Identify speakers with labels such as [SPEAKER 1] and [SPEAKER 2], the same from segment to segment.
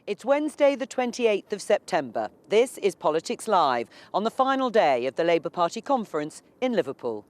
[SPEAKER 1] It's Wednesday, the 28th of September. This is Politics Live on the final day of the Labour Party conference in Liverpool.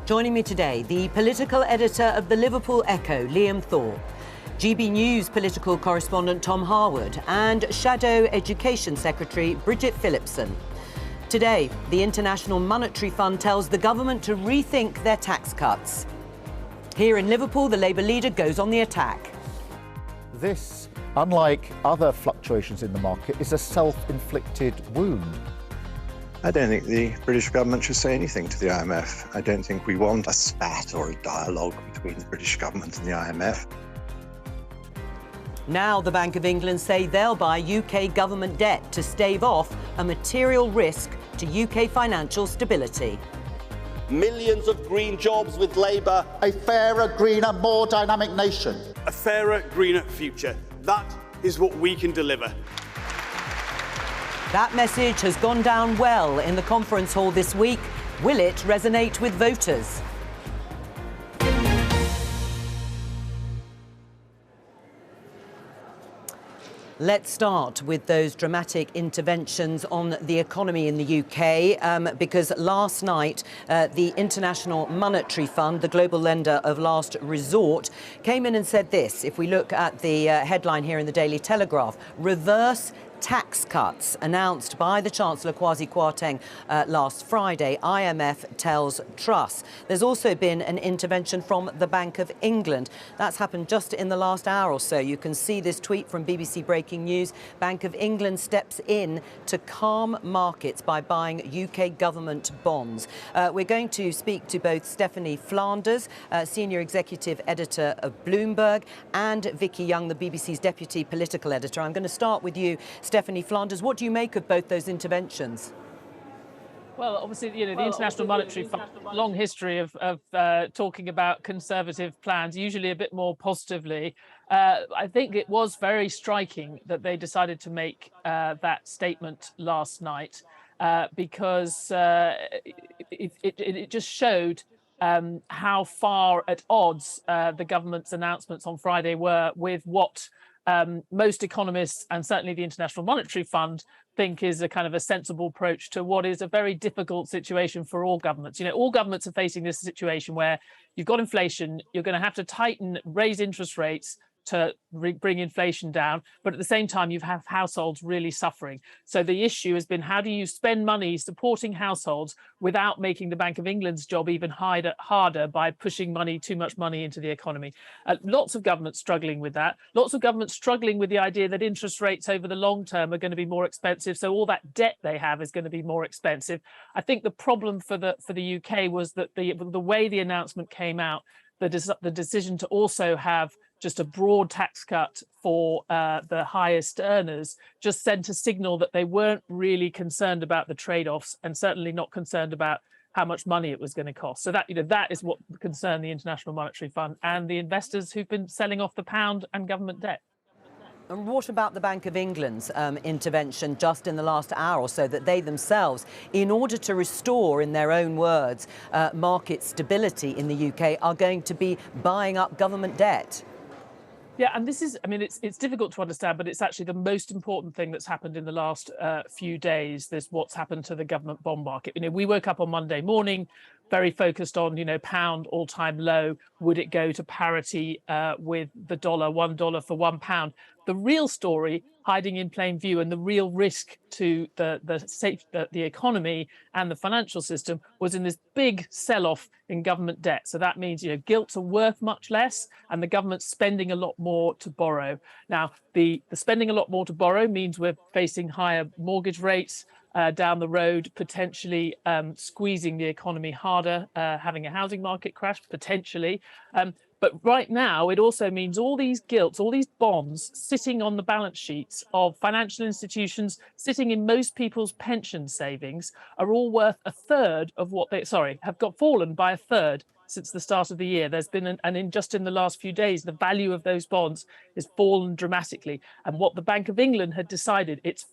[SPEAKER 1] Joining me today, the political editor of the Liverpool Echo, Thorp, GB News political correspondent Tom Harwood, and Shadow Education Secretary Bridget Phillipson. Today, the International Monetary Fund tells the government to rethink their tax cuts. Here in Liverpool, the Labour leader goes on the attack.
[SPEAKER 2] This, unlike other fluctuations in the market, is a self-inflicted wound.
[SPEAKER 3] I don't think the British government should say anything to the IMF. I don't think we want a spat or a dialogue between the British government and the IMF.
[SPEAKER 1] Now the Bank of England say they'll buy UK government debt to stave off a material risk to UK financial stability.
[SPEAKER 4] Millions of green jobs with Labour.
[SPEAKER 5] A fairer, greener, more dynamic nation.
[SPEAKER 6] A fairer, greener future. That is what we can deliver.
[SPEAKER 1] That message has gone down well in the conference hall this week. Will it resonate with voters? Let's start with those dramatic interventions on the economy in the UK, because last night the International Monetary Fund, the global lender of last resort, came in and said this. If we look at the headline here in the Daily Telegraph, reverse tax cuts announced by the Chancellor Kwasi Kwarteng last Friday, IMF tells Truss. There's also been an intervention from the Bank of England. That's happened just in the last hour or so. You can see this tweet from BBC Breaking News. Bank of England steps in to calm markets by buying UK government bonds. We're going to speak to both Stephanie Flanders, Senior Executive Editor of Bloomberg, and Vicky Young, the BBC's Deputy Political Editor. I'm going to start with you, Stephanie Flanders. What do you make of both those interventions?
[SPEAKER 7] Well, obviously, the International Monetary Fund, long history of talking about conservative plans, usually a bit more positively. I think it was very striking that they decided to make that statement last night because it just showed how far at odds the government's announcements on Friday were with what most economists and certainly the International Monetary Fund think is a kind of a sensible approach to what is a very difficult situation for all governments. All governments are facing this situation where you've got inflation, you're going to have to raise interest rates to bring inflation down, but at the same time you have households really suffering. So the issue has been, how do you spend money supporting households without making the Bank of England's job even harder by pushing too much money into the economy? Lots of governments struggling with that. Lots of governments struggling with the idea that interest rates over the long term are going to be more expensive, so all that debt they have is going to be more expensive. I think the problem for the UK was that the way the announcement came out, the decision to also have just a broad tax cut for the highest earners just sent a signal that they weren't really concerned about the trade-offs and certainly not concerned about how much money it was going to cost. So that is what concerned the International Monetary Fund and the investors who've been selling off the pound and government debt.
[SPEAKER 1] And what about the Bank of England's intervention just in the last hour or so, that they themselves, in order to restore, in their own words, market stability in the UK, are going to be buying up government debt?
[SPEAKER 7] Yeah, and this is, it's difficult to understand, but it's actually the most important thing that's happened in the last few days. This what's happened to the government bond market. We woke up on Monday morning very focused on, pound all-time low. Would it go to parity with the dollar, $1 for £1? The real story hiding in plain view and the real risk to the economy and the financial system was in this big sell-off in government debt. So that means, gilts are worth much less and the government's spending a lot more to borrow. Now, the spending a lot more to borrow means we're facing higher mortgage rates down the road, potentially squeezing the economy harder, having a housing market crash, potentially. But right now, it also means all these gilts, all these bonds sitting on the balance sheets of financial institutions, sitting in most people's pension savings, are all worth a third of what they, have got fallen by a third since the start of the year. There's been just in the last few days, the value of those bonds has fallen dramatically. And what the Bank of England had decided, its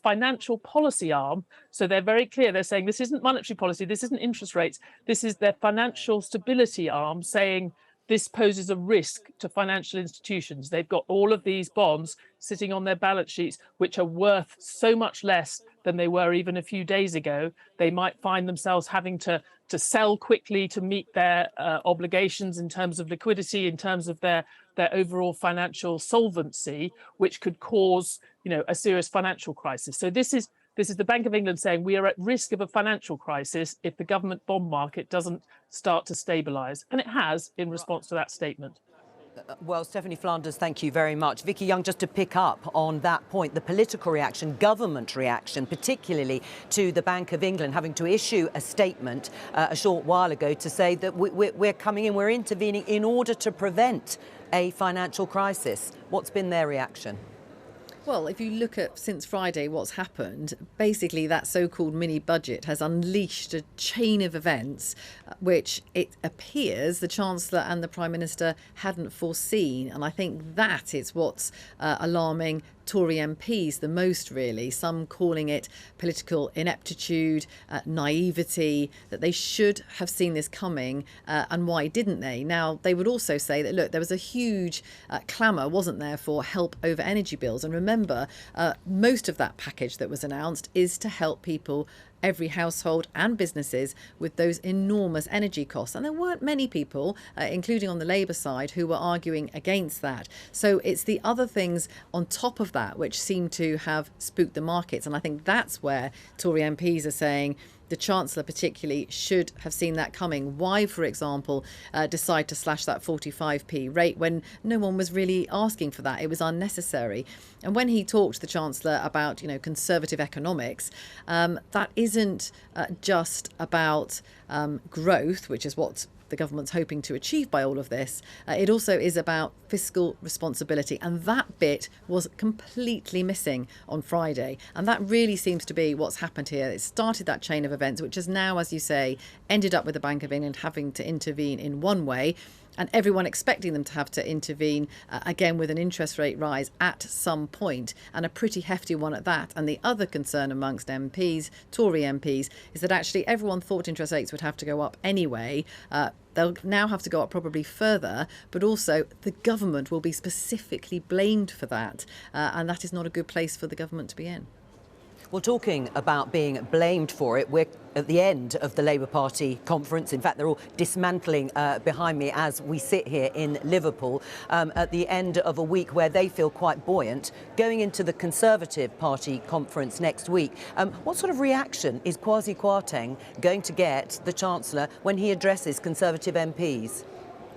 [SPEAKER 7] financial policy arm, so they're very clear, they're saying this isn't monetary policy, this isn't interest rates, this is their financial stability arm saying this poses a risk to financial institutions. They've got all of these bonds sitting on their balance sheets, which are worth so much less than they were even a few days ago. They might find themselves having to sell quickly to meet their obligations in terms of liquidity, in terms of their overall financial solvency, which could cause, a serious financial crisis. So this is the Bank of England saying we are at risk of a financial crisis if the government bond market doesn't start to stabilise. And it has in response to that statement.
[SPEAKER 1] Well, Stephanie Flanders, thank you very much. Vicky Young, just to pick up on that point, the political reaction, government reaction, particularly to the Bank of England having to issue a statement a short while ago to say that we're coming in, we're intervening in order to prevent a financial crisis. What's been their reaction?
[SPEAKER 8] Well, if you look at since Friday what's happened, basically that so-called mini budget has unleashed a chain of events which it appears the Chancellor and the Prime Minister hadn't foreseen. And I think that is what's alarming Tory MPs the most, really. Some calling it political ineptitude, naivety, that they should have seen this coming, and why didn't they? Now, they would also say that, look, there was a huge clamour, wasn't there, for help over energy bills. And remember, most of that package that was announced is to help people, every household and businesses, with those enormous energy costs. And there weren't many people, including on the Labour side, who were arguing against that. So it's the other things on top of that which seem to have spooked the markets. And I think that's where Tory MPs are saying the Chancellor particularly should have seen that coming. Why, for example, decide to slash that 45p rate when no one was really asking for that? It was unnecessary. And when he talked to the Chancellor about, conservative economics, that isn't just about growth, which is what the government's hoping to achieve by all of this. It also is about fiscal responsibility, and that bit was completely missing on Friday. And that really seems to be what's happened here. It started that chain of events, which has now, as you say, ended up with the Bank of England having to intervene in one way, and everyone expecting them to have to intervene again with an interest rate rise at some point, and a pretty hefty one at that. And the other concern amongst MPs, Tory MPs, is that actually everyone thought interest rates would have to go up anyway. They'll now have to go up probably further, but also the government will be specifically blamed for that. And that is not a good place for the government to be in.
[SPEAKER 1] Well, talking about being blamed for it, we're at the end of the Labour Party conference. In fact, they're all dismantling behind me as we sit here in Liverpool at the end of a week where they feel quite buoyant. Going into the Conservative Party conference next week, what sort of reaction is Kwasi Kwarteng going to get, the Chancellor, when he addresses Conservative MPs?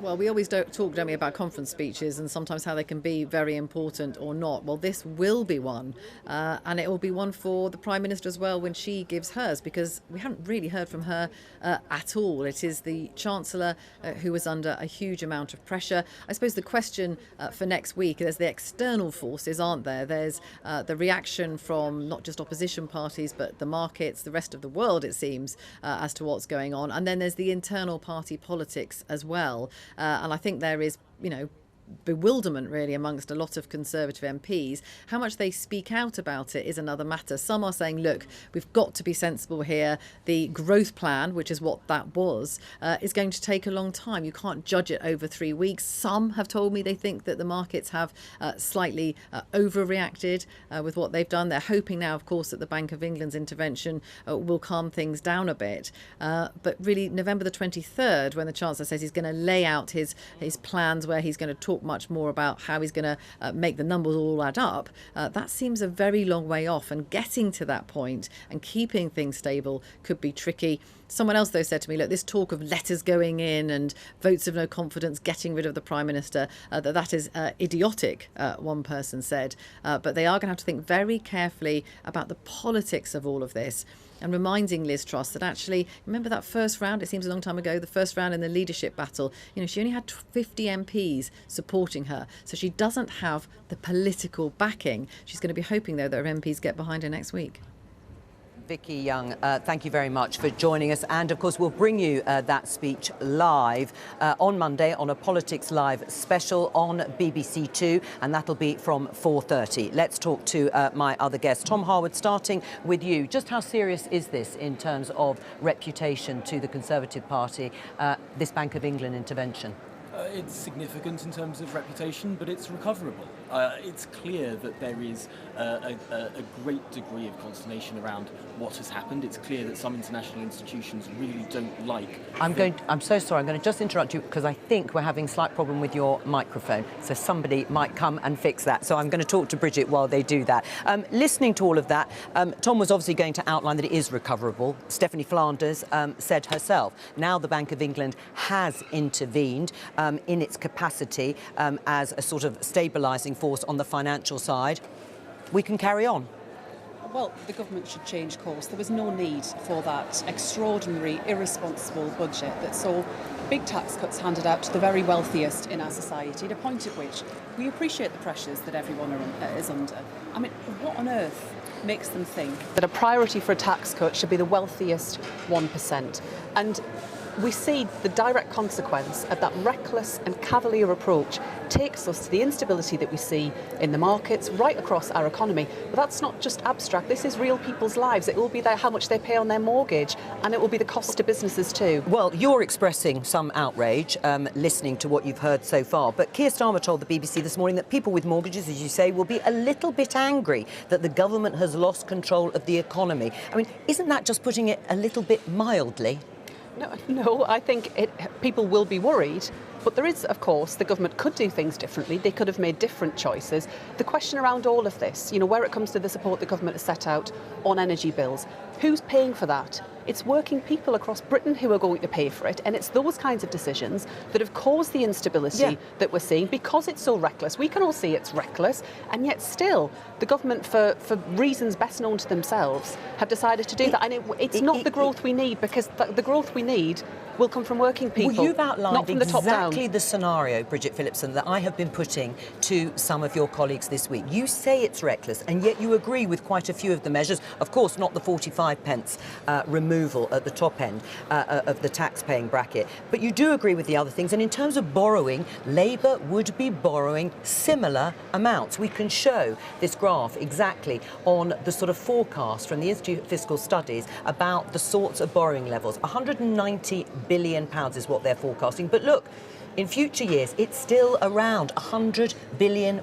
[SPEAKER 8] Well, we always talk, don't we, about conference speeches and sometimes how they can be very important or not. Well, this will be one, and it will be one for the Prime Minister as well when she gives hers, because we haven't really heard from her at all. It is the Chancellor who is under a huge amount of pressure. I suppose the question for next week, there's the external forces, aren't there? There's the reaction from not just opposition parties, but the markets, the rest of the world, it seems, as to what's going on. And then there's the internal party politics as well. And I think there is, bewilderment really amongst a lot of Conservative MPs. How much they speak out about it is another matter. Some are saying, look, we've got to be sensible here. The growth plan, which is what that was, is going to take a long time. You can't judge it over 3 weeks. Some have told me they think that the markets have slightly overreacted with what they've done. They're hoping now, of course, that the Bank of England's intervention will calm things down a bit. But really, November the 23rd, when the Chancellor says he's going to lay out his plans, where he's going to talk much more about how he's going to make the numbers all add up, that seems a very long way off, and getting to that point and keeping things stable could be tricky. Someone else, though, said to me, look, this talk of letters going in and votes of no confidence, getting rid of the Prime Minister, that is idiotic, one person said. But they are going to have to think very carefully about the politics of all of this. and reminding Liz Truss that actually, remember that first round, it seems a long time ago, the first round in the leadership battle, she only had 50 MPs supporting her. So she doesn't have the political backing. She's going to be hoping, though, that her MPs get behind her next week.
[SPEAKER 1] Vicky Young, thank you very much for joining us. And of course, we'll bring you that speech live on Monday on a Politics Live special on BBC Two, and that'll be from 4:30. Let's talk to my other guest, Tom Harwood, starting with you. Just how serious is this in terms of reputation to the Conservative Party, this Bank of England intervention?
[SPEAKER 9] It's significant in terms of reputation, but it's recoverable. It's clear that there is a great degree of consternation around what has happened. It's clear that some international institutions really don't like...
[SPEAKER 1] I'm so sorry, I'm going to just interrupt you because I think we're having a slight problem with your microphone, so somebody might come and fix that. So I'm going to talk to Bridget while they do that. Listening to all of that, Tom was obviously going to outline that it is recoverable. Stephanie Flanders said herself, now the Bank of England has intervened in its capacity as a sort of stabilising force on the financial side, we can carry on.
[SPEAKER 10] Well, the government should change course. There was no need for that extraordinary, irresponsible budget that saw big tax cuts handed out to the very wealthiest in our society, at a point at which we appreciate the pressures that everyone is under. I mean, what on earth makes them think that a priority for a tax cut should be the wealthiest 1%? And we see the direct consequence of that reckless and cavalier approach takes us to the instability that we see in the markets right across our economy. But that's not just abstract, this is real people's lives. It will be how much they pay on their mortgage, and it will be the cost to businesses too.
[SPEAKER 1] Well, you're expressing some outrage listening to what you've heard so far, but Keir Starmer told the BBC this morning that people with mortgages, as you say, will be a little bit angry that the government has lost control of the economy. I mean, isn't that just putting it a little bit mildly?
[SPEAKER 10] No, I think people will be worried. But there is, of course, the government could do things differently. They could have made different choices. The question around all of this, where it comes to the support the government has set out on energy bills, who's paying for that? It's working people across Britain who are going to pay for it, and it's those kinds of decisions that have caused the instability that we're seeing because it's so reckless. We can all see it's reckless, and yet still the government, for reasons best known to themselves, have decided to do that. And it's not the growth we need, because the growth we need will come from working people,
[SPEAKER 1] well, you've outlined
[SPEAKER 10] not from the top down.
[SPEAKER 1] Exactly the scenario, Bridget Phillipson, that I have been putting to some of your colleagues this week. You say it's reckless, and yet you agree with quite a few of the measures. Of course, not the 45p removal at the top end of the tax-paying bracket, but you do agree with the other things. And in terms of borrowing, Labour would be borrowing similar amounts. We can show this graph exactly on the sort of forecast from the Institute of Fiscal Studies about the sorts of borrowing levels. £190 billion is what they're forecasting. But look, in future years, it's still around £100 billion.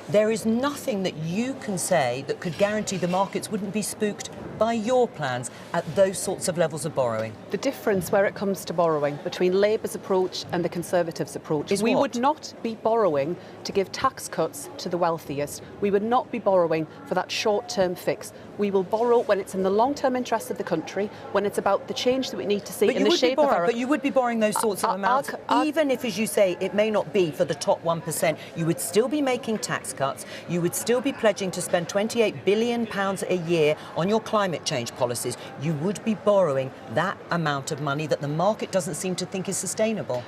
[SPEAKER 1] There is nothing that you can say that could guarantee the markets wouldn't be spooked by your plans at those sorts of levels of borrowing.
[SPEAKER 10] The difference where it comes to borrowing between Labour's approach and the Conservatives' approach is we would not be borrowing to give tax cuts to the wealthiest. We would not be borrowing for that short-term fix. We will borrow when it's in the long-term interest of the country, when it's about the change that we need to see in the shape of our...
[SPEAKER 1] But you would be borrowing those sorts of amounts, even if, as you say, it may not be for the top 1%. You would still be making tax cuts. You would still be pledging to spend £28 billion a year on your climate change policies. You would be borrowing that amount of money that the market doesn't seem to think is sustainable.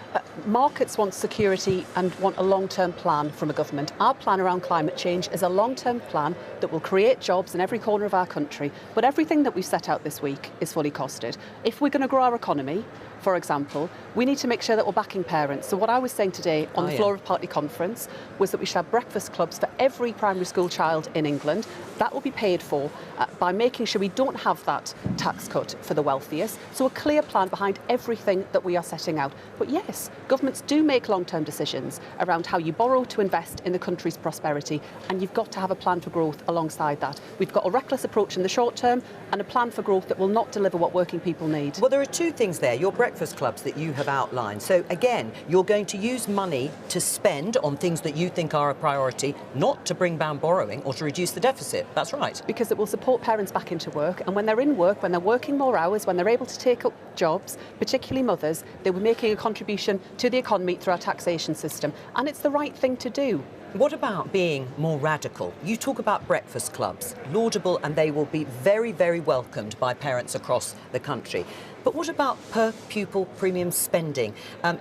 [SPEAKER 10] Markets want security and want a long-term plan from a government. Our plan around climate change is a long-term plan that will create jobs in every corner of our country. But everything that we've set out this week is fully costed. If we're going to grow our economy, for example, we need to make sure that we're backing parents. So what I was saying today on the floor of Party Conference was that we should have breakfast clubs for every primary school child in England. That will be paid for by making sure we don't have that tax cut for the wealthiest. So a clear plan behind everything that we are setting out. But yes, governments do make long-term decisions around how you borrow to invest in the country's prosperity, and you've got to have a plan for growth alongside that. We've got a reckless approach in the short term and a plan for growth that will not deliver what working people need.
[SPEAKER 1] Well, there are two things there. Your breakfast clubs that you have outlined. So again, you're going to use money to spend on things that you think are a priority, not to bring down borrowing or to reduce the deficit. That's right.
[SPEAKER 10] Because it will support parents back into work, and when they're in work, when they're working more hours, when they're able to take up jobs, particularly mothers, they will be making a contribution to the economy through our taxation system. And it's the right thing to do.
[SPEAKER 1] What about being more radical? You talk about breakfast clubs, laudable, and they will be very, very welcomed by parents across the country. But what about per pupil premium spending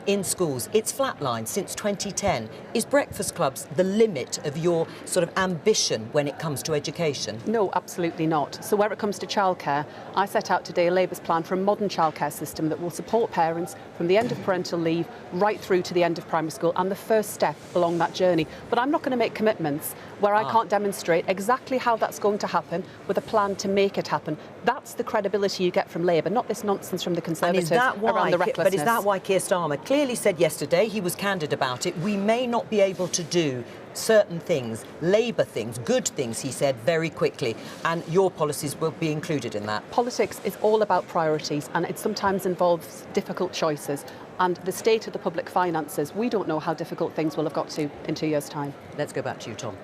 [SPEAKER 1] in schools? It's flatlined since 2010. Is breakfast clubs the limit of your sort of ambition when it comes to education?
[SPEAKER 10] No, absolutely not. So where it comes to childcare, I set out today a Labour's plan for a modern childcare system that will support parents from the end of parental leave right through to the end of primary school and the first step along that journey. But I'm not going to make commitments where I can't demonstrate exactly how that's going to happen with a plan to make it happen. That's the credibility you get from Labour, not this nonsense from the Conservatives around the recklessness.
[SPEAKER 1] But is that why Keir Starmer clearly said yesterday, he was candid about it, we may not be able to do certain things, Labour things, good things, he said, very quickly, and your policies will be included in that?
[SPEAKER 10] Politics is all about priorities, and it sometimes involves difficult choices. And the state of the public finances, we don't know how difficult things will have got to in 2 years' time.
[SPEAKER 1] Let's go back to you, Tom.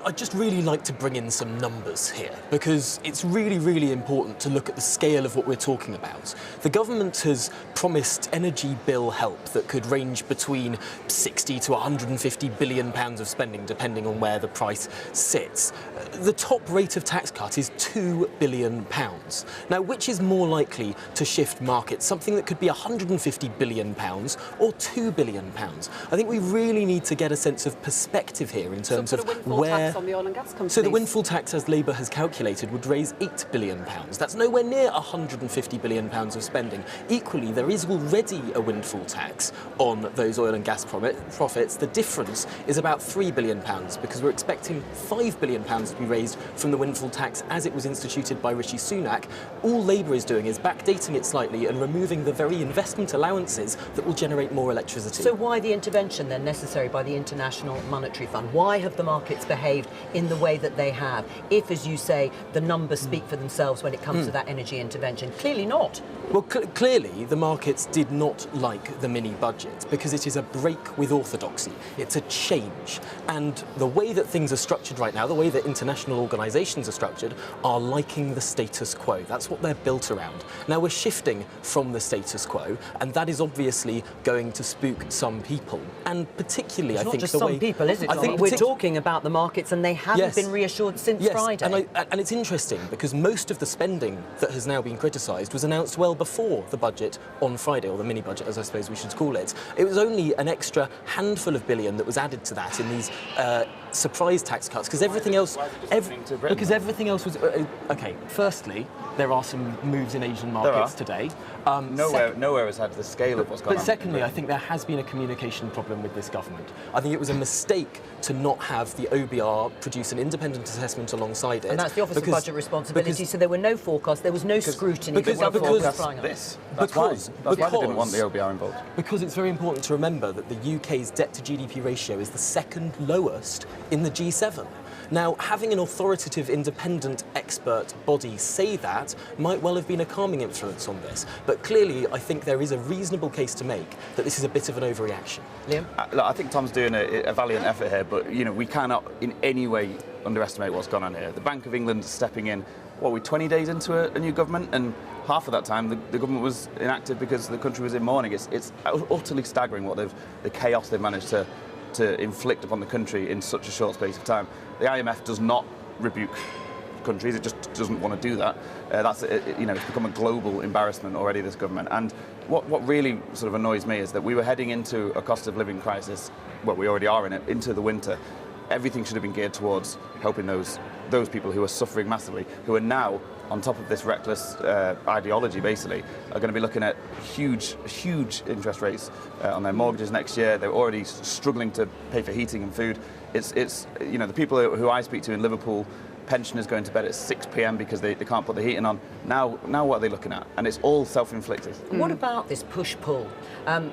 [SPEAKER 9] I'd just really like to bring in some numbers here, because it's really, really important to look at the scale of what we're talking about. The government has promised energy bill help that could range between 60 to 150 billion pounds of spending, depending on where the price sits. The top rate of tax cut is 2 billion pounds. Now, which is more likely to shift markets? Something that could be 150 billion pounds or 2 billion pounds? I think we really need to get a sense of perspective here in terms of where...
[SPEAKER 10] Tax on the oil and gas companies.
[SPEAKER 9] So the windfall tax, as Labour has calculated, would raise £8 billion. That's nowhere near £150 billion of spending. Equally, there is already a windfall tax on those oil and gas profits. The difference is about £3 billion, because we're expecting £5 billion to be raised from the windfall tax as it was instituted by Rishi Sunak. All Labour is doing is backdating it slightly and removing the very investment allowances that will generate more electricity.
[SPEAKER 1] So why the intervention then necessary by the International Monetary Fund? Why have the markets behaved in the way that they have, if, as you say, the numbers speak for themselves when it comes to that energy intervention? Clearly not.
[SPEAKER 9] Well, clearly the markets did not like the mini-budget because it is a break with orthodoxy. It's a change. And the way that things are structured right now, the way that international organisations are structured, are liking the status quo. That's what they're built around. Now, we're shifting from the status quo, and that is obviously going to spook some people. And particularly,
[SPEAKER 1] It's
[SPEAKER 9] I
[SPEAKER 1] not
[SPEAKER 9] think
[SPEAKER 1] just
[SPEAKER 9] the
[SPEAKER 1] some
[SPEAKER 9] way...
[SPEAKER 1] people, is it?
[SPEAKER 9] I think
[SPEAKER 1] we're talking about the markets, and they haven't been reassured since Friday.
[SPEAKER 9] And it's interesting because most of the spending that has now been criticised was announced well before the budget on Friday, or the mini-budget, as I suppose we should call it. It was only an extra handful of billion that was added to that in these surprise tax cuts, because everything else... Because everything else was... OK, firstly, there are some moves in Asian markets today.
[SPEAKER 11] Nowhere has had the scale of what's gone on.
[SPEAKER 9] But secondly, I think there has been a communication problem with this government. I think it was a mistake to not have the OBR produce an independent assessment alongside it.
[SPEAKER 1] And that's the Office of Budget Responsibility, so there were no forecasts, there was no scrutiny.
[SPEAKER 11] That's why they didn't want the OBR involved.
[SPEAKER 9] Because it's very important to remember that the UK's debt to GDP ratio is the second lowest in the G7. Now, having an authoritative, independent expert body say that might well have been a calming influence on this. But clearly, I think there is a reasonable case to make that this is a bit of an overreaction.
[SPEAKER 1] Liam?
[SPEAKER 11] I think Tom's doing a valiant effort here, but we cannot in any way underestimate what's gone on here. The Bank of England is stepping in, we're 20 days into a new government, and half of that time the government was inactive because the country was in mourning. It's utterly staggering what the chaos they've managed to inflict upon the country in such a short space of time. The IMF does not rebuke countries, it just doesn't want to do that. It's become a global embarrassment already, this government. And what really sort of annoys me is that we were heading into a cost of living crisis, well, we already are in it, into the winter. Everything should have been geared towards helping those people who are suffering massively, who are now, on top of this reckless ideology, basically, are going to be looking at huge interest rates on their mortgages next year. They're already struggling to pay for heating and food. It's the people who I speak to in Liverpool, pensioners going to bed at 6 p.m. because they can't put the heating on. Now what are they looking at? And it's all self-inflicted.
[SPEAKER 1] What about this push-pull?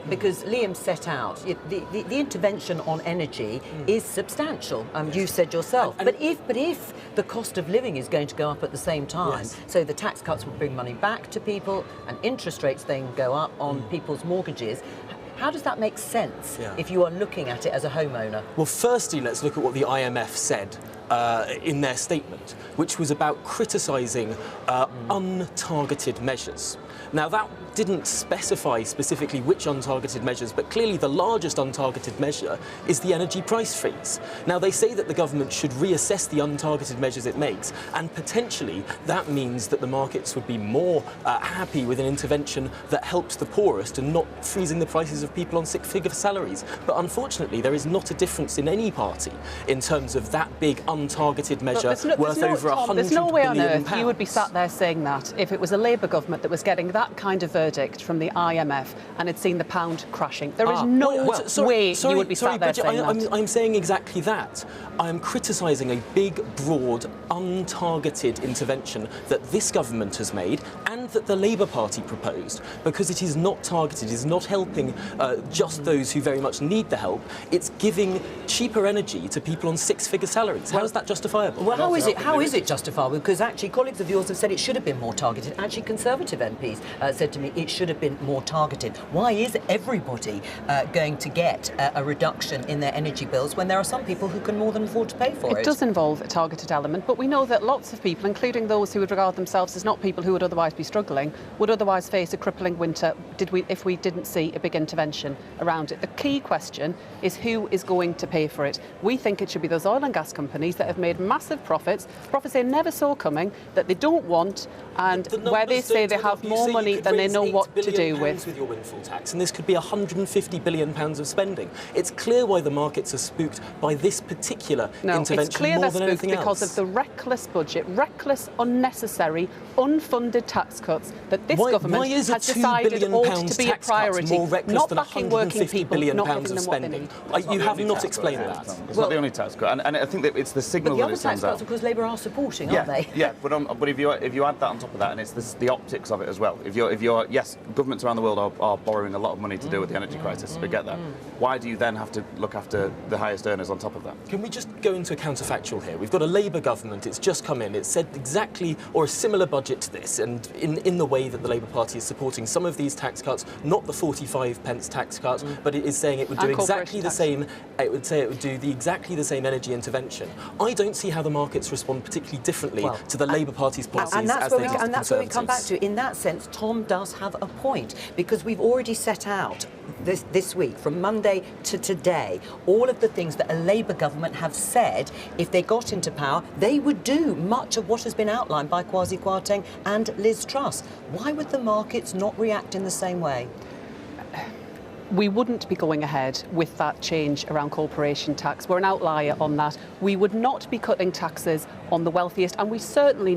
[SPEAKER 1] Because Liam set out, the intervention on energy is substantial. You said yourself. But if the cost of living is going to go up at the same time, so the tax cuts will bring money back to people and interest rates then go up on people's mortgages, how does that make sense if you are looking at it as a homeowner?
[SPEAKER 9] Well, firstly, let's look at what the IMF said in their statement, which was about criticising untargeted measures. Now, that didn't specify specifically which untargeted measures, but clearly the largest untargeted measure is the energy price freeze. Now, they say that the government should reassess the untargeted measures it makes, and potentially that means that the markets would be more happy with an intervention that helps the poorest and not freezing the prices of people on six-figure salaries. But unfortunately, there is not a difference in any party in terms of that big untargeted measure worth over £100 billion.
[SPEAKER 10] There's no way on earth you would be sat there saying that if it was a Labour government that was getting that kind of verdict from the IMF and had seen the pound crashing. There is no way you would be sat there saying that.
[SPEAKER 9] I'm saying exactly that. I am criticising a big, broad, untargeted intervention that this government has made and that the Labour Party proposed, because it is not targeted, it is not helping just those who very much need the help. It's giving cheaper energy to people on six-figure salaries. How is that justifiable?
[SPEAKER 1] Well, how is it justifiable? Because actually colleagues of yours have said it should have been more targeted. Actually, Conservative MPs said to me it should have been more targeted. Why is everybody going to get a reduction in their energy bills when there are some people who can more than afford to pay for it?
[SPEAKER 10] It does involve a targeted element, but we know that lots of people, including those who would regard themselves as not people who would otherwise be struggling, would otherwise face a crippling winter if we didn't see a big intervention around it. The key question is who is going to pay for it. We think it should be those oil and gas companies that have made massive profits they never saw coming, that they don't want, and where they say they have more money than they know what to do with
[SPEAKER 9] your windfall tax, and this could be £150 billion of spending. It's clear why the markets are spooked by this particular intervention
[SPEAKER 10] it's clear
[SPEAKER 9] more than anything else.
[SPEAKER 10] Because of the reckless budget, reckless, unnecessary, unfunded tax cuts that this government has decided ought to be a priority. Not backing working people, not giving them what they need.
[SPEAKER 9] You have not explained that.
[SPEAKER 11] It's not the only tax cut, and I think that it's the signal
[SPEAKER 1] but the
[SPEAKER 11] that
[SPEAKER 1] other
[SPEAKER 11] it sends
[SPEAKER 1] tax
[SPEAKER 11] out.
[SPEAKER 1] cuts, of course, Labour are supporting, aren't they?
[SPEAKER 11] Yeah, but if you add that on top of that, and it's the optics of it as well. If you're yes, governments around the world are borrowing a lot of money to deal with the energy crisis. We get that. Why do you then have to look after the highest earners on top of that?
[SPEAKER 9] Can we just go into a counterfactual here? We've got a Labour government. It's just come in. It's said exactly or a similar budget to this, and in the way that the Labour Party is supporting some of these tax cuts, not the 45p tax cut, but it is saying it would do exactly the same. It would say it would do exactly the same energy intervention. I don't see how the markets respond particularly differently to the Labour Party's policies
[SPEAKER 1] and that's
[SPEAKER 9] as they do to
[SPEAKER 1] and that's where we come back
[SPEAKER 9] Conservatives.
[SPEAKER 1] to. In that sense, Tom does have a point, because we've already set out this week, from Monday to today, all of the things that a Labour government have said if they got into power they would do, much of what has been outlined by Kwasi Kwarteng and Liz Truss. Why would the markets not react in the same way?
[SPEAKER 10] We wouldn't be going ahead with that change around corporation tax. We're an outlier on that. We would not be cutting taxes on the wealthiest, and we certainly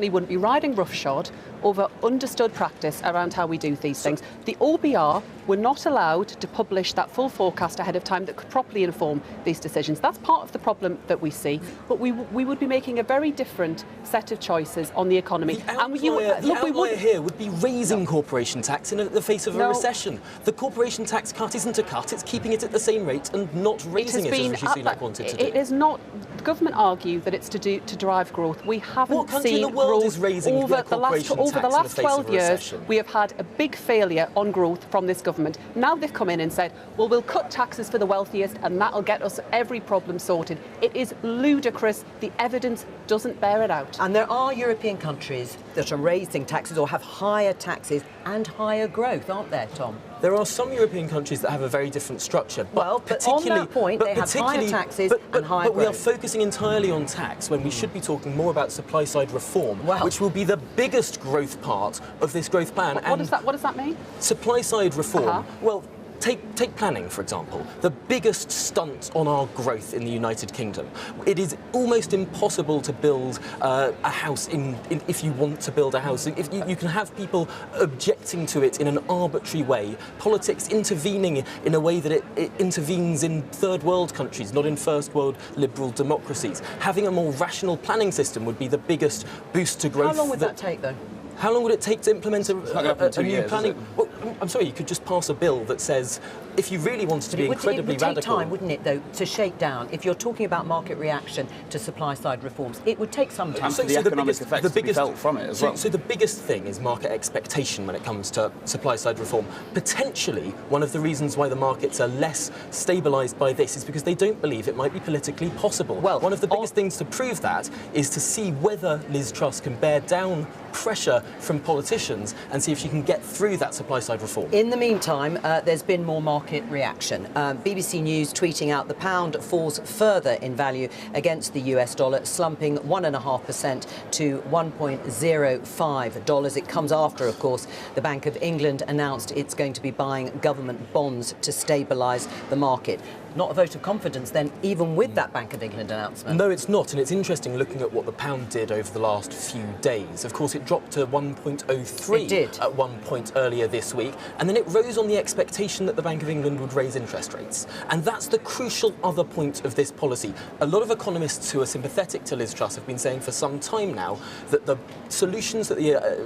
[SPEAKER 10] wouldn't be riding roughshod over understood practice around how we do these things. The OBR were not allowed to publish that full forecast ahead of time that could properly inform these decisions. That's part of the problem that we see, but we would be making a very different set of choices on the economy.
[SPEAKER 9] The outlier here would be raising corporation tax in the face of a recession. The corporation tax cut isn't a cut, it's keeping it at the same rate and not raising it as Rishi Sunak wanted to do.
[SPEAKER 10] It is not. The government argue that it's to drive growth. We haven't
[SPEAKER 9] seen
[SPEAKER 10] growth
[SPEAKER 9] over the
[SPEAKER 10] last 12 years. We have had a big failure on growth from this government. Now they've come in and said, well, we'll cut taxes for the wealthiest and that'll get us every problem sorted. It is ludicrous. The evidence doesn't bear it out.
[SPEAKER 1] And there are European countries that are raising taxes or have higher taxes and higher growth, aren't there, Tom?
[SPEAKER 9] There are some European countries that have a very different structure.
[SPEAKER 1] But on that point, they have higher taxes and higher growth.
[SPEAKER 9] But we are focusing entirely on tax when we should be talking more about supply-side reform, which will be the biggest growth part of this growth plan.
[SPEAKER 10] What does that mean?
[SPEAKER 9] Supply-side reform, well, Take planning, for example, the biggest stunt on our growth in the United Kingdom. It is almost impossible to build a house if you want to build a house. If you can have people objecting to it in an arbitrary way, politics intervening in a way that it intervenes in third world countries, not in first world liberal democracies. Having a more rational planning system would be the biggest boost to growth.
[SPEAKER 1] How long would that take, though?
[SPEAKER 12] How long would it take to implement a new planning?
[SPEAKER 11] Well,
[SPEAKER 12] I'm sorry, you could just pass a bill that says, if you really wanted to be incredibly radical...
[SPEAKER 1] It would take time, wouldn't it, though, to shake down? If you're talking about market reaction to supply-side reforms, it would take some time.
[SPEAKER 11] So the economic effects to be felt from it as well.
[SPEAKER 12] So the biggest thing is market expectation when it comes to supply-side reform. Potentially, one of the reasons why the markets are less stabilised by this is because they don't believe it might be politically possible. Well, one of the biggest things to prove that is to see whether Liz Truss can bear down pressure from politicians and see if she can get through that supply-side reform.
[SPEAKER 1] In the meantime, there's been more market reaction. BBC News tweeting out the pound falls further in value against the US dollar, slumping 1.5% to $1.05. It comes after, of course, the Bank of England announced it's going to be buying government bonds to stabilise the market. Not a vote of confidence, then, even with that Bank of England announcement?
[SPEAKER 12] No, it's not, and it's interesting looking at what the pound did over the last few days. Of course, it dropped to 1.03 at one point earlier this week, and then it rose on the expectation that the Bank of England would raise interest rates. And that's the crucial other point of this policy. A lot of economists who are sympathetic to Liz Truss have been saying for some time now that the solutions that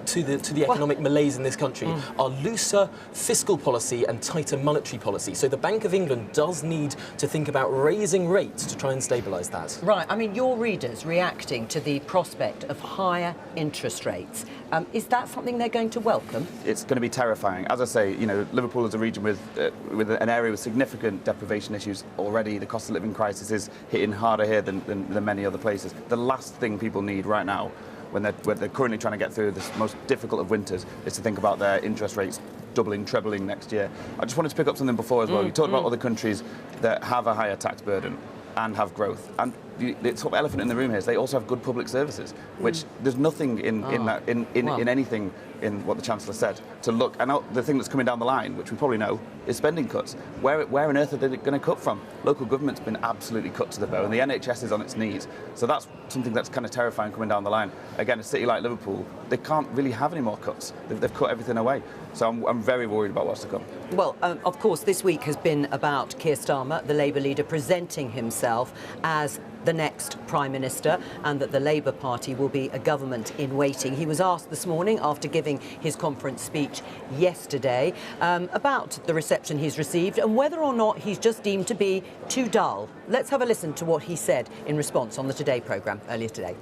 [SPEAKER 12] to the economic malaise in this country are looser fiscal policy and tighter monetary policy. So the Bank of England does need to think about raising rates to try and stabilise that.
[SPEAKER 1] Right. I mean, your readers reacting to the prospect of higher interest rates. Is that something they're going to welcome?
[SPEAKER 11] It's going to be terrifying. As I say, you know, Liverpool is a region with an area with significant deprivation issues already. The cost of living crisis is hitting harder here than many other places. The last thing people need right now, when they're currently trying to get through this most difficult of winters, is to think about their interest rates doubling, trebling next year. I just wanted to pick up something before as well. You talked about other countries that have a higher tax burden and have growth. And the sort of elephant in the room here is they also have good public services, which there's nothing in anything in what the Chancellor said to look. And the thing that's coming down the line, which we probably know, is spending cuts. Where on earth are they going to cut from? Local government's been absolutely cut to the bone, and the NHS is on its knees. So that's something that's kind of terrifying coming down the line. Again, a city like Liverpool, they can't really have any more cuts. They've cut everything away. So I'm very worried about what's to come.
[SPEAKER 1] Well, of course, this week has been about Keir Starmer, the Labour leader, presenting himself as the next Prime Minister, and that the Labour Party will be a government in waiting. He was asked this morning, after giving his conference speech yesterday, about the reception he's received and whether or not he's just deemed to be too dull. Let's have a listen to what he said in response on the Today programme earlier today.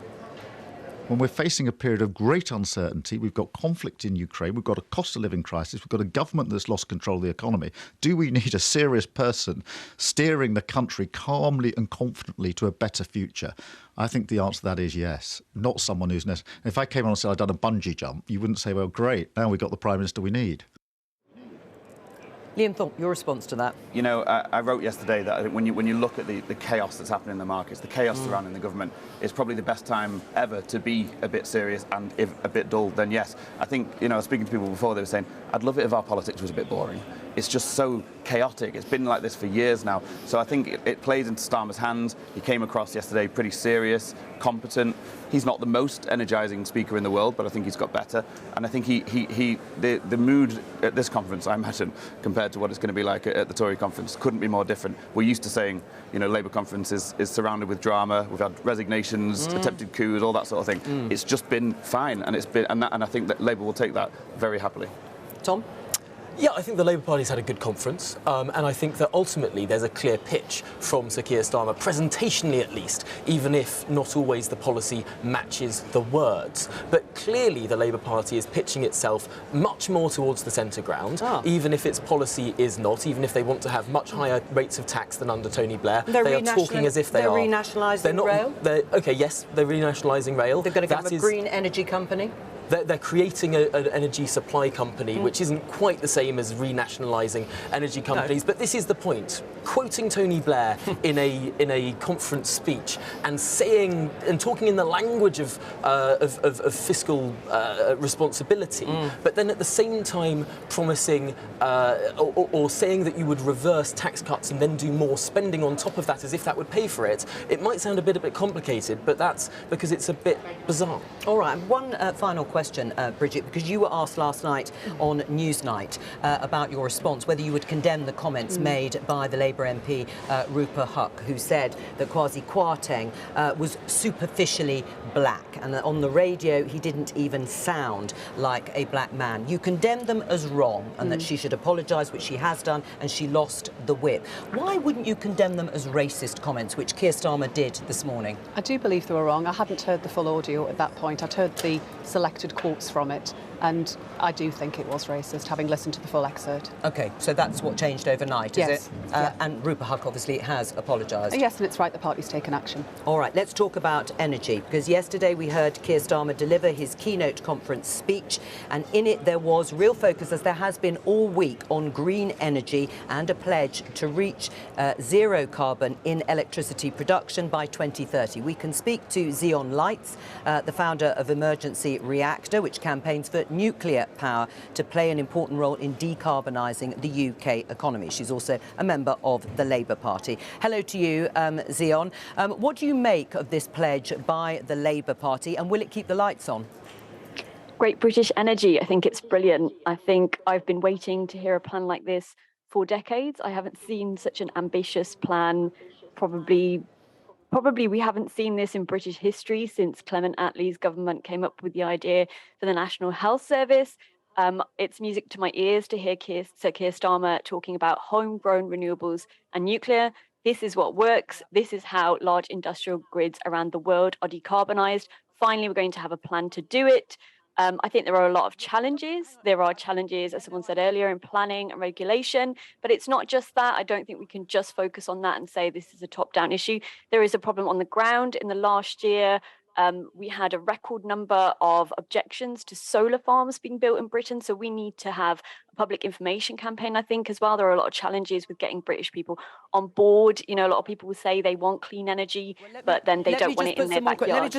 [SPEAKER 2] When we're facing a period of great uncertainty, we've got conflict in Ukraine, we've got a cost of living crisis, we've got a government that's lost control of the economy. Do we need a serious person steering the country calmly and confidently to a better future? I think the answer to that is yes. Not someone who's... If I came on and said I'd done a bungee jump, you wouldn't say, well, great, now we've got the Prime Minister we need.
[SPEAKER 1] Liam Thorp, your response to that?
[SPEAKER 11] You know, I wrote yesterday that I think when you look at the chaos that's happening in the markets, the chaos surrounding the government, it's probably the best time ever to be a bit serious, and if a bit dull, then yes. I think, you know, speaking to people before, they were saying, I'd love it if our politics was a bit boring. It's just so chaotic. It's been like this for years now. So I think it plays into Starmer's hands. He came across yesterday pretty serious, competent. He's not the most energising speaker in the world, but I think he's got better. And I think the mood at this conference, I imagine, compared to what it's going to be like at the Tory conference, couldn't be more different. We're used to saying, you know, Labour conference is surrounded with drama. We've had resignations, attempted coups, all that sort of thing. It's just been fine, and I think that Labour will take that very happily.
[SPEAKER 1] Tom?
[SPEAKER 12] Yeah, I think the Labour Party's had a good conference, and I think that ultimately there's a clear pitch from Sir Keir Starmer, presentationally at least, even if not always the policy matches the words. But clearly the Labour Party is pitching itself much more towards the centre ground, even if its policy is not, even if they want to have much higher rates of tax than under Tony Blair. They are talking as if they are.
[SPEAKER 1] They're renationalising rail?
[SPEAKER 12] OK, yes, they're renationalising rail.
[SPEAKER 1] They're going to have a green energy company?
[SPEAKER 12] They're creating an energy supply company, which isn't quite the same as renationalising energy companies. No. But this is the point. Quoting Tony Blair in a conference speech and saying and talking in the language of fiscal responsibility, but then at the same time promising or saying that you would reverse tax cuts and then do more spending on top of that as if that would pay for it. It might sound a bit complicated, but that's because it's a bit bizarre.
[SPEAKER 1] All right. One final question question, Bridget, because you were asked last night on Newsnight about your response, whether you would condemn the comments made by the Labour MP Rupert Huck, who said that Kwasi Kwarteng was superficially black, and that on the radio he didn't even sound like a black man. You condemned them as wrong, and that she should apologise, which she has done, and she lost the whip. Why wouldn't you condemn them as racist comments, which Keir Starmer did this morning?
[SPEAKER 10] I do believe they were wrong. I hadn't heard the full audio at that point. I'd heard the selected quotes from it, and I do think it was racist, having listened to the full excerpt.
[SPEAKER 1] OK, so that's what changed overnight, is
[SPEAKER 10] Yes.
[SPEAKER 1] it? And Rupert Huck obviously has apologised.
[SPEAKER 10] Yes, and it's right the party's taken action.
[SPEAKER 1] All right, let's talk about energy, because yesterday we heard Keir Starmer deliver his keynote conference speech, and in it there was real focus, as there has been all week, on green energy and a pledge to reach zero carbon in electricity production by 2030. We can speak to Xeon Lights, the founder of Emergency Reactor, which campaigns for nuclear power to play an important role in decarbonising the UK economy. She's also a member of the Labour Party. Hello to you, Xeon. What do you make of this pledge by the Labour Party, and will it keep the lights on?
[SPEAKER 13] Great British energy. I think it's brilliant. I think I've been waiting to hear a plan like this for decades. I haven't seen such an ambitious plan. Probably we haven't seen this in British history since Clement Attlee's government came up with the idea for the National Health Service. It's music to my ears to hear Sir Keir Starmer talking about homegrown renewables and nuclear. This is what works. This is how large industrial grids around the world are decarbonised. Finally, we're going to have a plan to do it. I think there are a lot of challenges. There are challenges, as someone said earlier, in planning and regulation, but it's not just that. I don't think we can just focus on that and say this is a top-down issue. There is a problem on the ground. In the last year, we had a record number of objections to solar farms being built in Britain, so we need to have a public information campaign, I think, as well. There are a lot of challenges with getting British people on board. You know, a lot of people will say they want clean energy, but then they don't want it in their backyard.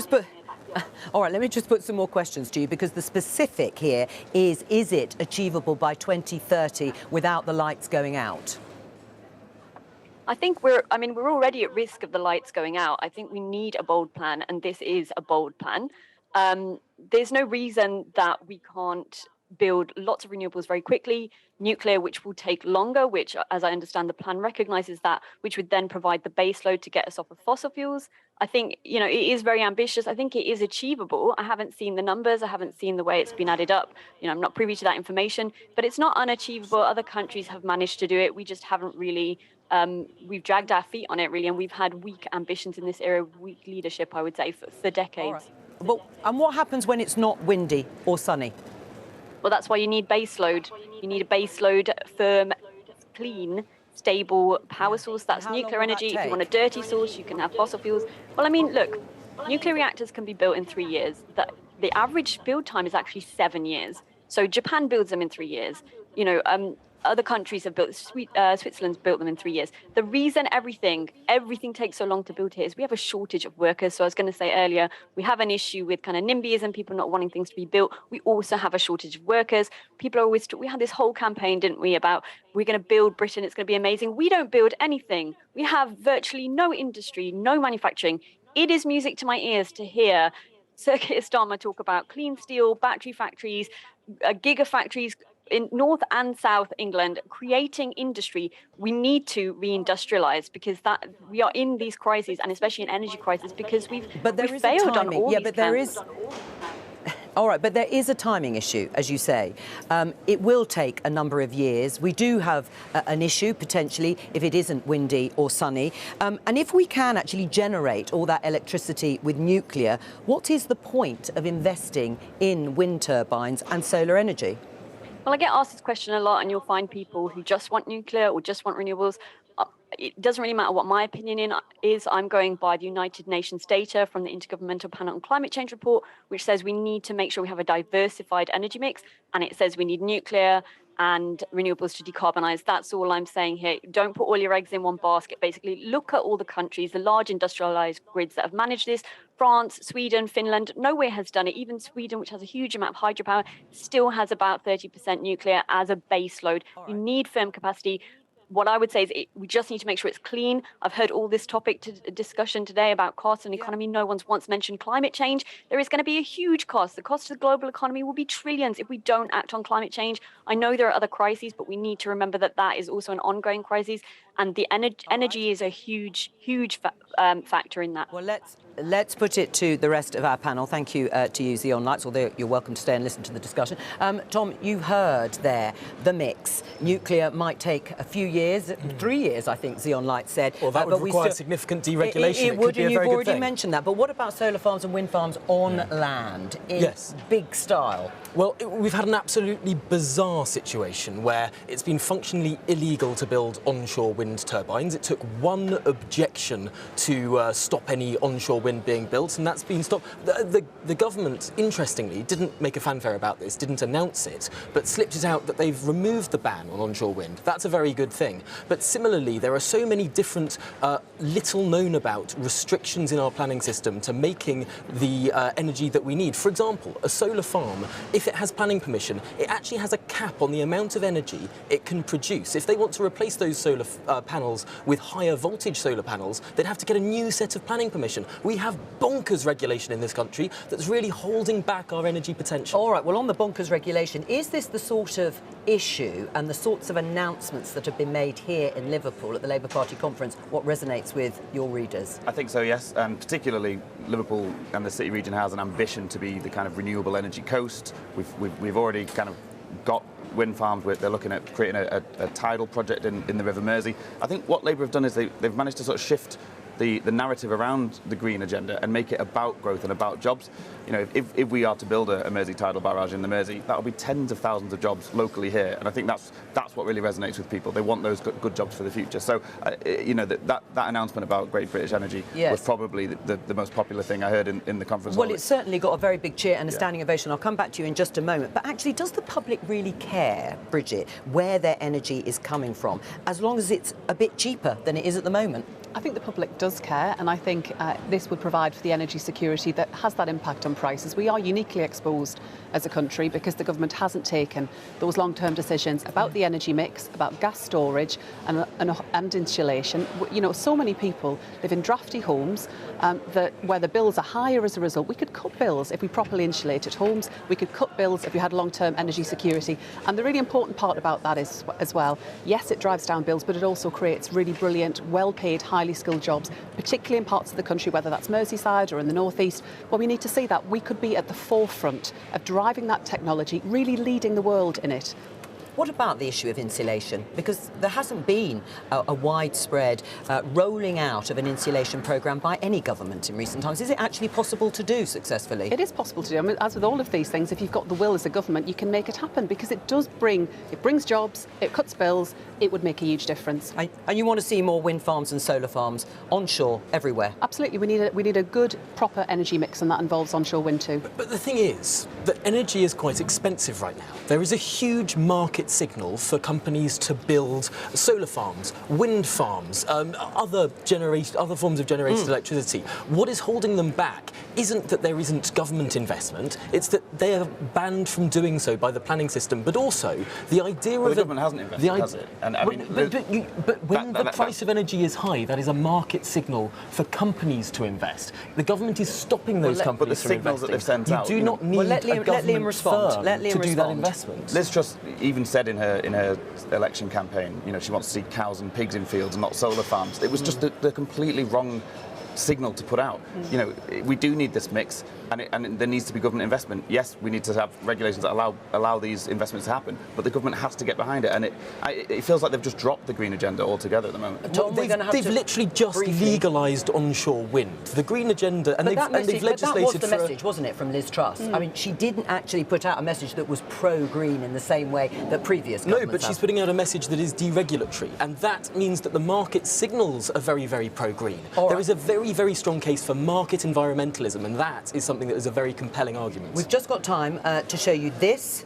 [SPEAKER 1] All right, let me just put some more questions to you, because the specific here is it achievable by 2030 without the lights going out?
[SPEAKER 13] I think we're already at risk of the lights going out. I think we need a bold plan, and this is a bold plan. There's no reason that we can't build lots of renewables very quickly, nuclear, which will take longer, which, as I understand, the plan recognises that, which would then provide the baseload to get us off of fossil fuels. I think, you know, it is very ambitious. I think it is achievable. I haven't seen the numbers. I haven't seen the way it's been added up. You know, I'm not privy to that information, but it's not unachievable. Other countries have managed to do it. We just haven't really, we've dragged our feet on it, really, and we've had weak ambitions in this area, weak leadership, I would say, for decades.
[SPEAKER 1] Right. Well, and what happens when it's not windy or sunny?
[SPEAKER 13] Well, that's why you need baseload. You need a baseload, firm, clean, stable power source. That's nuclear energy. If you want a dirty source, you can have fossil fuels. Well, I mean, look, nuclear reactors can be built in 3 years. The average build time is actually 7 years. So Japan builds them in 3 years. You know, other countries have built, Switzerland's built them in 3 years. The reason everything takes so long to build here is we have a shortage of workers. So I was going to say earlier, we have an issue with kind of NIMBYism, people not wanting things to be built. We also have a shortage of workers. People are always, we had this whole campaign, didn't we, about we're going to build Britain, it's going to be amazing. We don't build anything. We have virtually no industry, no manufacturing. It is music to my ears to hear Sir Keir Starmer talk about clean steel, battery factories, gigafactories, in North and South England, creating industry. We need to reindustrialize, because that we are in these crises, and especially an energy crisis, because we've failed on all these counts.
[SPEAKER 1] All right, but there is a timing issue, as you say. It will take a number of years. We do have an issue, potentially, if it isn't windy or sunny. And if we can actually generate all that electricity with nuclear, what is the point of investing in wind turbines and solar energy?
[SPEAKER 13] Well, I get asked this question a lot, and you'll find people who just want nuclear or just want renewables. It doesn't really matter what my opinion is. I'm going by the United Nations data from the Intergovernmental Panel on Climate Change report, which says we need to make sure we have a diversified energy mix, and it says we need nuclear and renewables to decarbonise. That's all I'm saying here. Don't put all your eggs in one basket. Basically, look at all the countries, the large industrialised grids that have managed this. France, Sweden, Finland, nowhere has done it. Even Sweden, which has a huge amount of hydropower, still has about 30% nuclear as a base load. You need firm capacity. what I would say is we just need to make sure it's clean. I've heard all this discussion today about cost and economy. No one's once mentioned climate change. There is going to be a huge cost. The cost to the global economy will be trillions if we don't act on climate change. I know there are other crises, but we need to remember that that is also an ongoing crisis. And the energy is a huge factor in that.
[SPEAKER 1] Well, let's put it to the rest of our panel. Thank you to you, Xeon Lights, although you're welcome to stay and listen to the discussion. Tom, you heard there the mix. Nuclear might take a few years, 3 years, I think Xeon Lights said.
[SPEAKER 12] Well, that would require significant deregulation.
[SPEAKER 1] It would,
[SPEAKER 12] could be
[SPEAKER 1] and
[SPEAKER 12] a very
[SPEAKER 1] you've
[SPEAKER 12] good
[SPEAKER 1] already
[SPEAKER 12] thing.
[SPEAKER 1] mentioned that. But what about solar farms and wind farms on land in big style?
[SPEAKER 12] Well, we've had an absolutely bizarre situation where it's been functionally illegal to build onshore wind turbines. It took one objection to stop any onshore wind being built, and that's been stopped. The government, interestingly, didn't make a fanfare about this, didn't announce it, but slipped it out that they've removed the ban on onshore wind. That's a very good thing. But similarly, there are so many different little known about restrictions in our planning system to making the energy that we need. For example, a solar farm, if it has planning permission, it actually has a cap on the amount of energy it can produce. If they want to replace those solar panels with higher voltage solar panels, they'd have to get a new set of planning permission. We have bonkers regulation in this country that's really holding back our energy potential.
[SPEAKER 1] All right, well, on the bonkers regulation, is this the sort of issue and the sorts of announcements that have been made here in Liverpool at the Labour Party conference what resonates with your readers?
[SPEAKER 11] I think so, yes, and particularly Liverpool and the city region has an ambition to be the kind of renewable energy coast. We've already kind of got wind farms where they're looking at creating a tidal project in the River Mersey. I think what Labour have done is they've managed to sort of shift the narrative around the green agenda and make it about growth and about jobs. You know, if we are to build a Mersey tidal barrage in the Mersey, that'll be tens of thousands of jobs locally here, and I think that's what really resonates with people. They want those good jobs for the future. So, you know, that announcement about Great British Energy was probably the most popular thing I heard in the conference.
[SPEAKER 1] Well, it's certainly got a very big cheer and a standing ovation. I'll come back to you in just a moment. But actually, does the public really care, Bridget, where their energy is coming from, as long as it's a bit cheaper than it is at the moment?
[SPEAKER 10] I think the public does care, and I think this would provide for the energy security that has that impact on prices. We are uniquely exposed as a country because the government hasn't taken those long-term decisions about the energy mix, about gas storage and insulation. You know, so many people live in drafty homes where the bills are higher as a result. We could cut bills if we properly insulated homes. We could cut bills if we had long-term energy security. And the really important part about that is, as well, yes, it drives down bills, but it also creates really brilliant, well-paid, highly skilled jobs, particularly in parts of the country, whether that's Merseyside or in the northeast. Well, we need to see that. We could be at the forefront of driving that technology, really leading the world in it.
[SPEAKER 1] What about the issue of insulation? Because there hasn't been a widespread rolling out of an insulation programme by any government in recent times. Is it actually possible to do successfully?
[SPEAKER 10] It is possible to do. I mean, as with all of these things, if you've got the will as a government, you can make it happen, because it brings jobs, it cuts bills, it would make a huge difference.
[SPEAKER 1] And you want to see more wind farms and solar farms onshore everywhere?
[SPEAKER 10] Absolutely. We need a good, proper energy mix, and that involves onshore wind too.
[SPEAKER 12] But the thing is that energy is quite expensive right now. There is a huge market signal for companies to build solar farms, wind farms, other forms of generated electricity. What is holding them back isn't that there isn't government investment, it's that they are banned from doing so by the planning system, but also the idea of...
[SPEAKER 11] the government hasn't invested, has it? And I mean,
[SPEAKER 12] but when the price of energy is high, that is a market signal for companies to invest. The government is stopping those companies from investing.
[SPEAKER 11] But the signals that they've sent out...
[SPEAKER 12] You do not need a government firm to do that investment.
[SPEAKER 11] Liz Truss even said in her election campaign, you know, she wants to see cows and pigs in fields, not solar farms. It was just the completely wrong signal to put out. You know, we do need this mix, and there needs to be government investment. Yes, we need to have regulations that allow these investments to happen, but the government has to get behind it, and it feels like they've just dropped the green agenda altogether at the moment.
[SPEAKER 12] Well, they've literally just legalised onshore wind. The green agenda, and they've legislated
[SPEAKER 1] that was the message, wasn't it, from Liz Truss? I mean, she didn't actually put out a message that was pro-green in the same way that previous governments
[SPEAKER 12] No, but she's putting out a message that is deregulatory, and that means that the market signals are very, very pro-green. There is a very very, very strong case for market environmentalism, and that is something that is a very compelling argument.
[SPEAKER 1] We've just got time to show you this.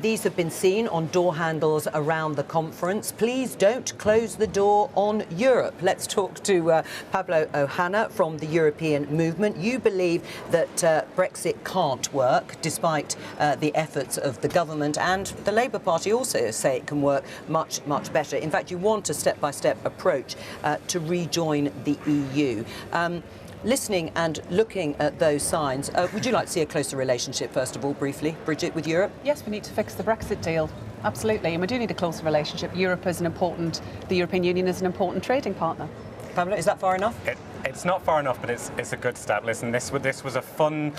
[SPEAKER 1] These have been seen on door handles around the conference. Please don't close the door on Europe. Let's talk to Pablo Ohana from the European Movement. You believe that Brexit can't work, despite the efforts of the government, and the Labour Party also say it can work much, much better. In fact, you want a step-by-step approach to rejoin the EU. Listening and looking at those signs, would you like to see a closer relationship, first of all, briefly, Bridget, with Europe?
[SPEAKER 10] Yes, we need to fix the Brexit deal. Absolutely, and we do need a closer relationship. the European Union is an important trading partner.
[SPEAKER 1] Pamela, is that far enough?
[SPEAKER 14] It's not far enough, but it's a good step. Listen, this was a fun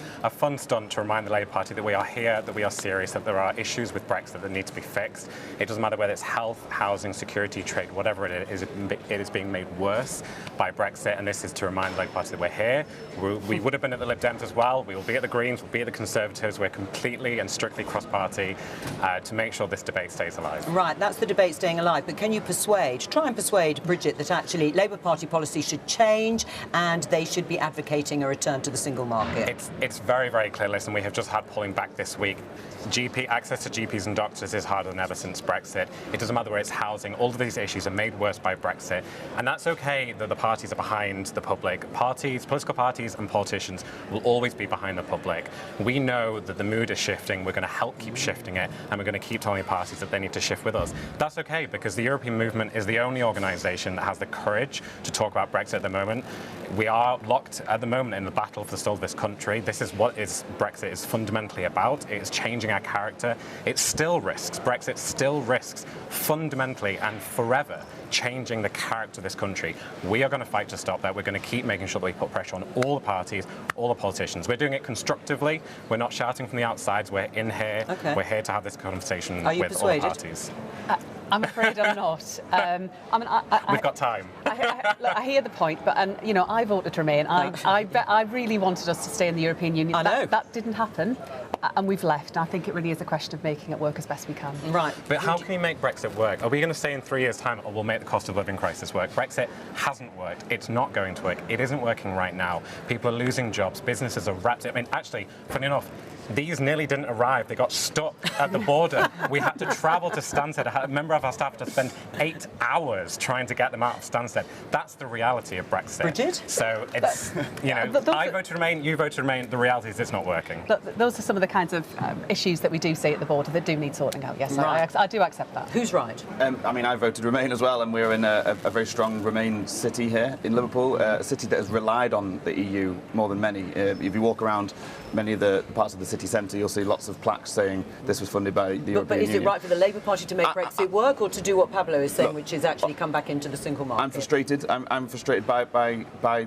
[SPEAKER 14] stunt to remind the Labour Party that we are here, that we are serious, that there are issues with Brexit that need to be fixed. It doesn't matter whether it's health, housing, security, trade, whatever it is being made worse by Brexit, and this is to remind the Labour Party that we're here. We would have been at the Lib Dems as well. We will be at the Greens, we'll be at the Conservatives. We're completely and strictly cross-party to make sure this debate stays alive.
[SPEAKER 1] Right, that's the debate staying alive. But can you try and persuade Bridget that actually Labour Party policy should change and they should be advocating a return to the single market?
[SPEAKER 14] It's very, very clear. Listen, we have just had polling back this week. Access to GPs and doctors is harder than ever since Brexit. It doesn't matter where it's housing. All of these issues are made worse by Brexit. And that's okay that the parties are behind the public. Political parties and politicians will always be behind the public. We know that the mood is shifting. We're going to help keep shifting it. And we're going to keep telling parties that they need to shift with us. That's okay, because the European Movement is the only organisation that has the courage to talk about Brexit at the moment. We are locked at the moment in the battle for the soul of this country. This is what Brexit is fundamentally about. It is changing our character. It still risks, Brexit still risks fundamentally and forever changing the character of this country. We are going to fight to stop that. We're going to keep making sure that we put pressure on all the parties, all the politicians. We're doing it constructively. We're not shouting from the outsides. We're in here.
[SPEAKER 1] Okay.
[SPEAKER 14] We're here to have this conversation
[SPEAKER 1] Are you
[SPEAKER 14] with
[SPEAKER 1] persuaded?
[SPEAKER 14] all parties.
[SPEAKER 10] I'm afraid I'm not.
[SPEAKER 14] We've got time.
[SPEAKER 10] I hear the point, but I voted to remain. I really wanted us to stay in the European Union.
[SPEAKER 1] I know.
[SPEAKER 10] That didn't happen, and we've left. I think it really is a question of making it work as best we can.
[SPEAKER 1] Right.
[SPEAKER 14] But how can we make Brexit work? Are we going to say in 3 years' time, we'll make the cost of living crisis work? Brexit hasn't worked. It's not going to work. It isn't working right now. People are losing jobs. Businesses are wrapped up. I mean, actually, funny enough, these nearly didn't arrive. They got stuck at the border. We had to travel to Stansted. A member of our staff had to spend 8 hours trying to get them out of Stansted. That's the reality of Brexit.
[SPEAKER 1] Bridget?
[SPEAKER 14] So it's, I voted to remain, you voted to remain. The reality is it's not working.
[SPEAKER 10] Those are some of the kinds of issues that we do see at the border that do need sorting out. Yes,
[SPEAKER 1] right.
[SPEAKER 10] I do accept that.
[SPEAKER 1] Who's right?
[SPEAKER 11] I voted Remain as well, and we're in a very strong Remain city here in Liverpool, a city that has relied on the EU more than many. If you walk around many of the parts of the city centre, you'll see lots of plaques saying this was funded by the European Union.
[SPEAKER 1] But is it right for the Labour Party to make Brexit work, or to do what Pablo is saying, which is actually come back into the single market?
[SPEAKER 11] I'm frustrated. I'm frustrated by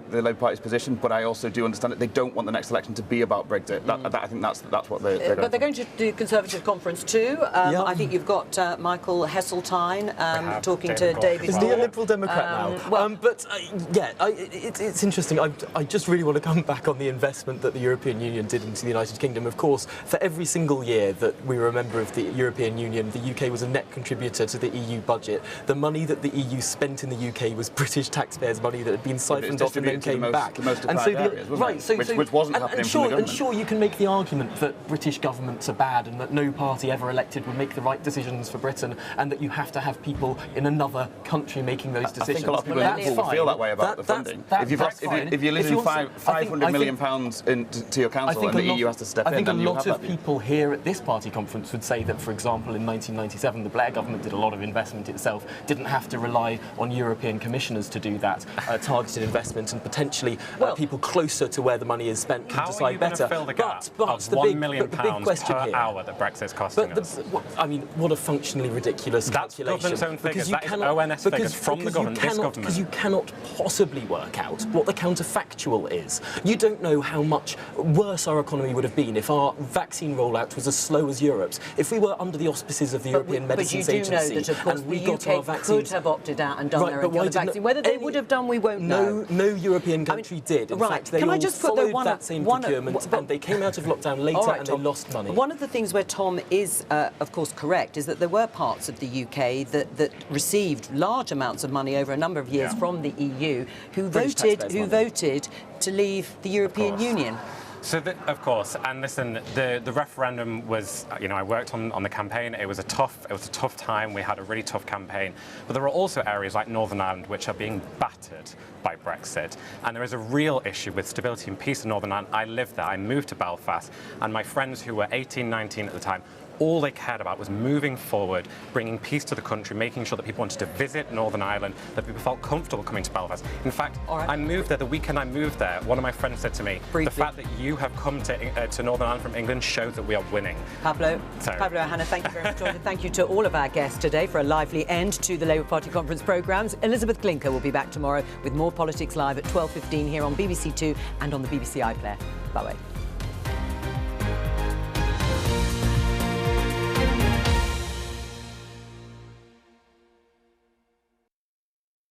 [SPEAKER 11] the Labour Party's position, but I also do understand that they don't want the next election to be about Brexit. I think that's what they're going.
[SPEAKER 1] But they're going to the Conservative conference too. I think you've got Michael Heseltine talking to David.
[SPEAKER 12] Isn't he a Liberal Democrat now? It's interesting. I just really want to come back on the investment that the European Union did into the United Kingdom. Of course, for every single year that we were a member of the European Union, the UK was a net contributor to the EU budget. The money that the EU spent in the UK was British taxpayers' money that had been siphoned off and then came back.
[SPEAKER 11] Which wasn't happening from the government.
[SPEAKER 12] And sure, you can make the argument that British governments are bad and that no party ever elected would make the right decisions for Britain, and that you have to have people in another country making those decisions.
[SPEAKER 11] I think a lot of people in Liverpool feel that way about the funding. If you're losing £500 million to your council and the EU has to step in,
[SPEAKER 12] I think
[SPEAKER 11] then
[SPEAKER 12] a
[SPEAKER 11] you
[SPEAKER 12] lot
[SPEAKER 11] have
[SPEAKER 12] of
[SPEAKER 11] that
[SPEAKER 12] people here at this party conference would say that, for example, in 1997, the Blair government did a lot of investment itself, didn't have to rely on European commissioners to do that, targeted investment, and potentially people closer to where the money is spent can decide better.
[SPEAKER 14] How are you going to fill the gap of £1 million per hour that Brexit's costing us?
[SPEAKER 12] I mean, what a functionally ridiculous calculation.
[SPEAKER 14] That's government's own figures. That is ONS figures from the government, this government.
[SPEAKER 12] Because you cannot possibly work out what the counterfactual is. You don't know how much worse our economy would have been if our vaccine rollout was as slow as Europe's. If we were under the auspices of the European Medicines Agency,
[SPEAKER 1] but you do know that, of course,
[SPEAKER 12] and we
[SPEAKER 1] the
[SPEAKER 12] got
[SPEAKER 1] UK
[SPEAKER 12] our vaccines,
[SPEAKER 1] could have opted out and done their own kind of vaccine. Whether they would have done, we won't know.
[SPEAKER 12] No European country did. In fact, they all followed that same procurement, and they came out of lockdown later and
[SPEAKER 1] Tom.
[SPEAKER 12] they lost money.
[SPEAKER 1] One of the things where Tom is, of course, correct is that there were parts of the UK that received large amounts of money over a number of years from the EU who voted to leave the European Union.
[SPEAKER 14] So, of course, and listen, the referendum was, I worked on the campaign. It was a tough time. We had a really tough campaign. But there are also areas like Northern Ireland which are being battered by Brexit. And there is a real issue with stability and peace in Northern Ireland. I lived there. I moved to Belfast. And my friends who were 18, 19 at the time, all they cared about was moving forward, bringing peace to the country, making sure that people wanted to visit Northern Ireland, that people felt comfortable coming to Belfast. In fact, I moved there, the weekend I moved there, one of my friends said to me, the fact that you have come to Northern Ireland from England shows that we are winning.
[SPEAKER 1] Pablo, Hannah, thank you very much. And thank you to all of our guests today for a lively end to the Labour Party conference programmes. Elizabeth Glinker will be back tomorrow with more Politics Live at 12:15 here on BBC Two and on the BBC iPlayer. Bye-bye.